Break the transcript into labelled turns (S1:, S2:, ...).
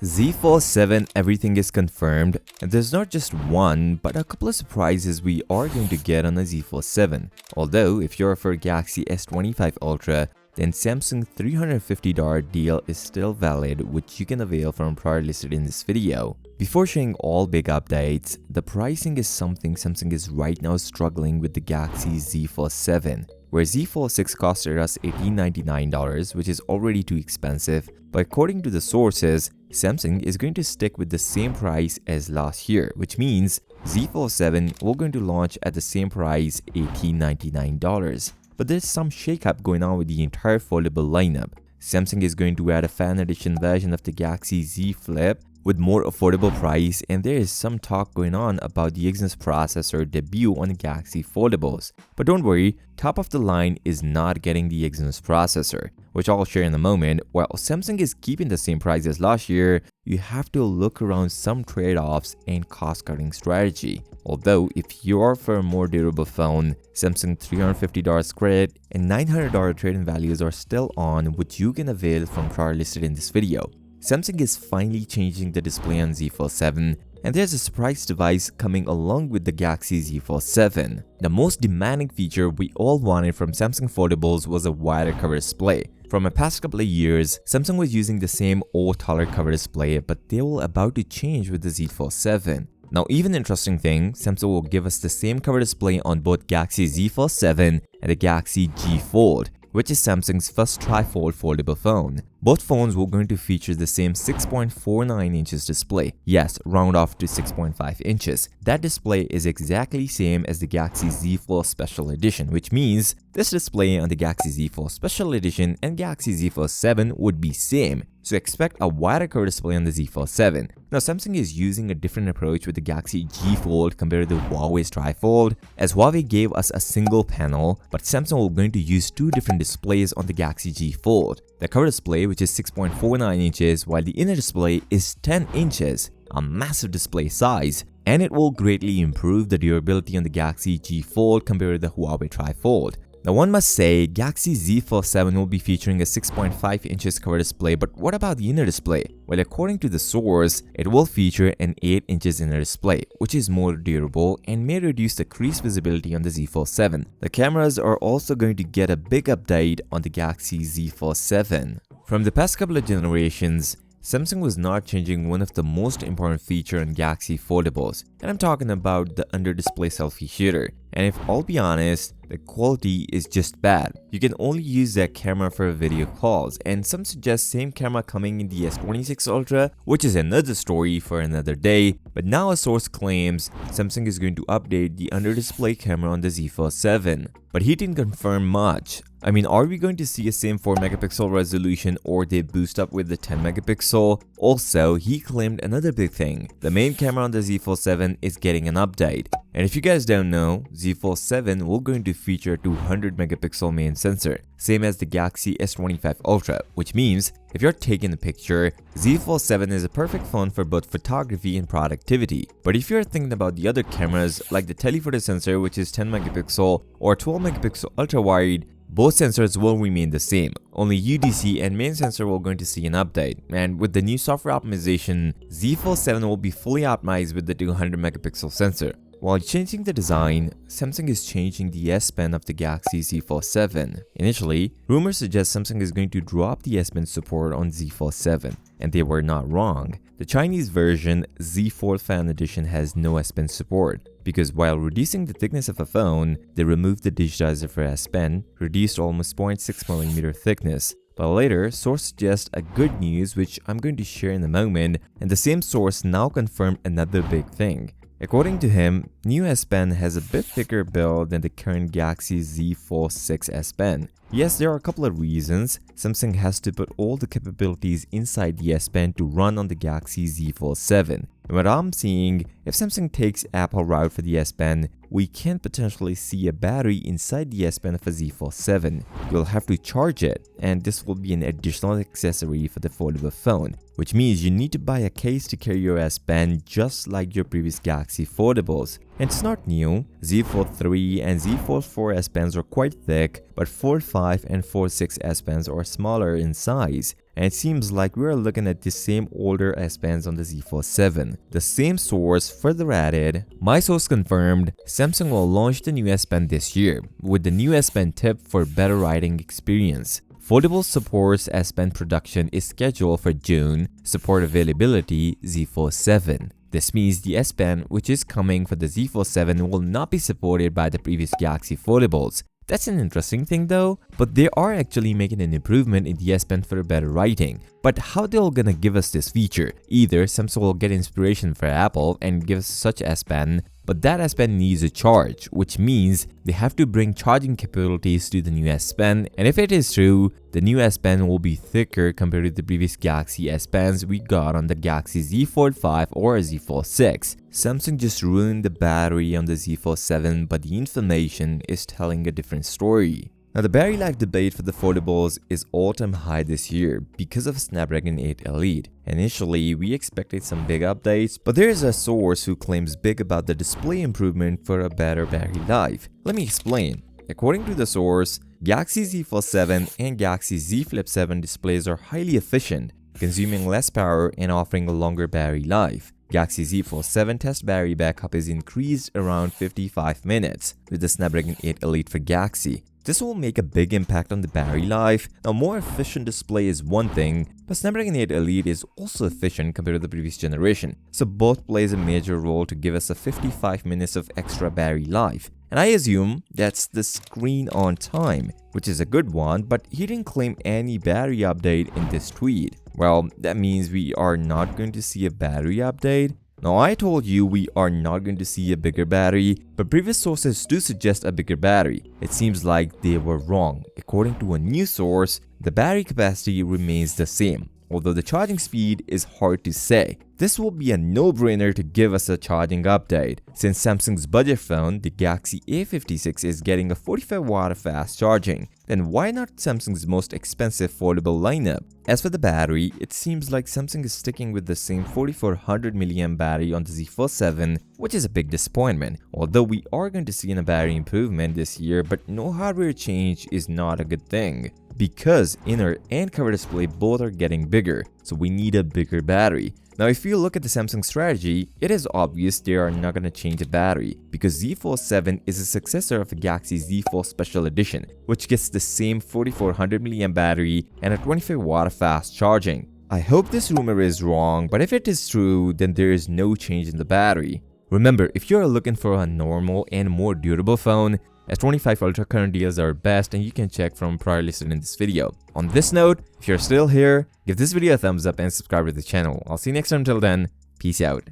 S1: Z Fold 7, everything is confirmed, and there's not just one, but a couple of surprises we are going to get on the Z Fold 7. Although, if you're for Galaxy S25 Ultra, then Samsung $350 deal is still valid, which you can avail from prior listed in this video. Before sharing all big updates, the pricing is something Samsung is right now struggling with the Galaxy Z Fold 7. Where Z Fold 6 costed us $1,899, which is already too expensive, but according to the sources, Samsung is going to stick with the same price as last year, which means Z Fold 7 will going to launch at the same price, $1,899. But there's some shakeup going on with the entire foldable lineup. Samsung is going to add a fan edition version of the Galaxy Z Flip with more affordable price, and there is some talk going on about the Exynos processor debut on Galaxy Foldables. But don't worry, top of the line is not getting the Exynos processor, which I'll share in a moment. While Samsung is keeping the same price as last year, you have to look around some trade-offs and cost-cutting strategy. Although, if you are for a more durable phone, Samsung $350 credit and $900 trade-in values are still on, which you can avail from prior listed in this video. Samsung is finally changing the display on Z Fold 7, and there's a surprise device coming along with the Galaxy Z Fold 7. The most demanding feature we all wanted from Samsung Foldables was a wider cover display. From the past couple of years, Samsung was using the same old taller cover display, but they were about to change with the Z Fold 7. Now, even interesting thing, Samsung will give us the same cover display on both Galaxy Z Fold 7 and the Galaxy G Fold, which is Samsung's first tri-fold foldable phone. Both phones were going to feature the same 6.49 inches display. Yes, round off to 6.5 inches. That display is exactly same as the Galaxy Z Fold Special Edition, which means this display on the Galaxy Z Fold Special Edition and Galaxy Z Fold 7 would be same. So expect a wider curved display on the Z Fold 7. Now, Samsung is using a different approach with the Galaxy G Fold compared to the Huawei's Tri-Fold, as Huawei gave us a single panel, but Samsung will going to use two different displays on the Galaxy G Fold. The cover display, which is 6.49 inches, while the inner display is 10 inches, a massive display size, and it will greatly improve the durability on the Galaxy G Fold compared to the Huawei Tri-Fold. Now, one must say, Galaxy Z Fold 7 will be featuring a 6.5 inches cover display, but what about the inner display? Well, according to the source, it will feature an 8 inches inner display, which is more durable and may reduce the crease visibility on the Z Fold 7. The cameras are also going to get a big update on the Galaxy Z Fold 7. From the past couple of generations, Samsung was not changing one of the most important features on Galaxy Foldables, and I'm talking about the under-display selfie shooter. And if I'll be honest, the quality is just bad. You can only use that camera for video calls, and some suggest same camera coming in the S26 Ultra, which is another story for another day. But now a source claims Samsung is going to update the under-display camera on the Z Fold 7. But he didn't confirm much. I mean, are we going to see a same 4 megapixel resolution, or they boost up with the 10 megapixel? Also, he claimed another big thing. The main camera on the Z Fold 7 is getting an update. And if you guys don't know, Z Fold 7 will going to feature a 200 megapixel main sensor, same as the Galaxy S25 Ultra, which means if you're taking a picture, Z Fold 7 is a perfect phone for both photography and productivity. But if you're thinking about the other cameras like the telephoto sensor, which is 10 megapixel, or 12 megapixel ultra wide, both sensors will remain the same. Only UDC and main sensor will going to see an update. And with the new software optimization, Z Fold 7 will be fully optimized with the 200 megapixel sensor. While changing the design, Samsung is changing the SPEN of the Galaxy Z Fold 7. Initially, rumors suggest Samsung is going to drop the SPEN support on Z Fold 7, and they were not wrong. The Chinese version, Z Fold Fan Edition, has no SPEN support, because while reducing the thickness of a phone, they removed the digitizer for SPEN, reduced almost 0.6mm thickness. But later, source suggests a good news, which I'm going to share in a moment, and the same source now confirmed another big thing. According to him, new S Pen has a bit thicker build than the current Galaxy Z Fold 6 S Pen. Yes, there are a couple of reasons. Samsung has to put all the capabilities inside the S Pen to run on the Galaxy Z Fold 7. And what I'm seeing, if Samsung takes Apple route for the S Pen, we can potentially see a battery inside the S Pen of a Z Fold 7. You'll have to charge it, and this will be an additional accessory for the foldable phone, which means you need to buy a case to carry your S Pen just like your previous Galaxy Foldables. And it's not new. Z Fold 3 and Z Fold 4 S Pens are quite thick, but Fold 5 and Fold 6 S Pens are smaller in size. and it seems like we're looking at the same older S Pens on the Z Fold 7. The same source further added, my source confirmed Samsung will launch the new S Pen this year, with the new S Pen tip for better writing experience. Foldable supports S Pen production is scheduled for June, support availability Z Fold 7. This means the S Pen, which is coming for the Z Fold 7, will not be supported by the previous Galaxy foldables. That's an interesting thing though, but they are actually making an improvement in the S Pen for better writing. But how they're gonna give us this feature? Either Samsung will get inspiration for Apple and give us such S Pen, but that S Pen needs a charge, which means they have to bring charging capabilities to the new S Pen, and if it is true, the new S Pen will be thicker compared to the previous Galaxy S Pens we got on the Galaxy Z Fold 5 or Z Fold 6. Samsung just ruined the battery on the Z Fold 7, but the information is telling a different story. Now, the battery life debate for the foldables is all-time high this year because of Snapdragon 8 Elite. Initially, we expected some big updates, but there is a source who claims big about the display improvement for a better battery life. Let me explain. According to the source, Galaxy Z Fold 7 and Galaxy Z Flip 7 displays are highly efficient, consuming less power and offering a longer battery life. Galaxy Z Fold 7 test battery backup is increased around 55 minutes with the Snapdragon 8 Elite for Galaxy. This will make a big impact on the battery life. Now, more efficient display is one thing, but Snapdragon 8 Elite is also efficient compared to the previous generation, so both plays a major role to give us a 55 minutes of extra battery life. And I assume that's the screen on time, which is a good one, but he didn't claim any battery update in this tweet. Well, that means we are not going to see a battery update. Now, I told you we are not going to see a bigger battery, but previous sources do suggest a bigger battery. It seems like they were wrong. According to a new source, the battery capacity remains the same, although the charging speed is hard to say. This will be a no-brainer to give us a charging update, since Samsung's budget phone, the Galaxy A56, is getting a 45-watt fast charging. Then why not Samsung's most expensive foldable lineup? As for the battery, it seems like Samsung is sticking with the same 4400 mAh battery on the Z Fold 7, which is a big disappointment. Although we are going to see a battery improvement this year, but no hardware change is not a good thing, because inner and cover display both are getting bigger, so we need a bigger battery. Now, if you look at the Samsung strategy, it is obvious they are not going to change the battery, because Z Fold 7 is a successor of the Galaxy Z Fold Special Edition, which gets the same 4400 mAh battery and a 25-watt fast charging. I hope this rumor is wrong, but if it is true, then there is no change in the battery. Remember, if you are looking for a normal and more durable phone, S25 Ultra current deals are best, and you can check from prior listed in this video. On this note, if you're still here, give this video a thumbs up and subscribe to the channel. I'll see you next time. Until then, peace out.